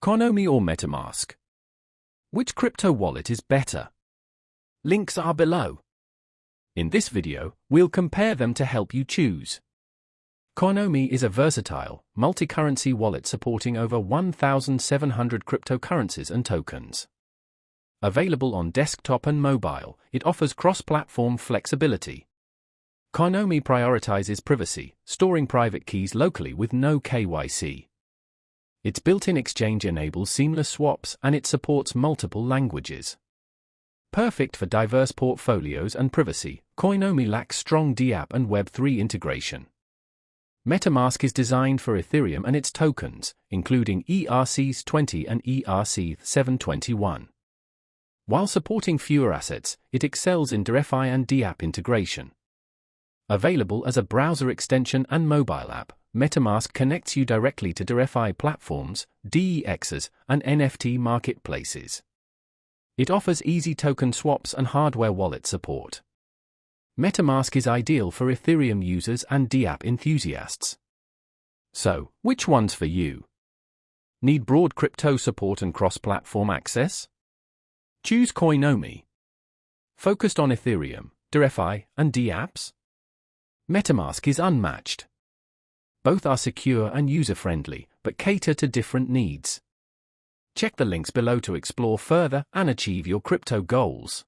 Coinomi or MetaMask? Which crypto wallet is better? Links are below. In this video, we'll compare them to help you choose. Coinomi is a versatile, multi-currency wallet supporting over 1,700 cryptocurrencies and tokens. Available on desktop and mobile, it offers cross-platform flexibility. Coinomi prioritizes privacy, storing private keys locally with no KYC. Its built-in exchange enables seamless swaps and it supports multiple languages. Perfect for diverse portfolios and privacy, Coinomi lacks strong DApp and Web3 integration. MetaMask is designed for Ethereum and its tokens, including ERC-20 and ERC-721. While supporting fewer assets, it excels in DeFi and DApp integration. Available as a browser extension and mobile app, MetaMask connects you directly to DeFi platforms, DEXs, and NFT marketplaces. It offers easy token swaps and hardware wallet support. MetaMask is ideal for Ethereum users and DApp enthusiasts. So, which one's for you? Need broad crypto support and cross-platform access? Choose Coinomi. Focused on Ethereum, DeFi, and DApps? MetaMask is unmatched. Both are secure and user-friendly, but cater to different needs. Check the links below to explore further and achieve your crypto goals.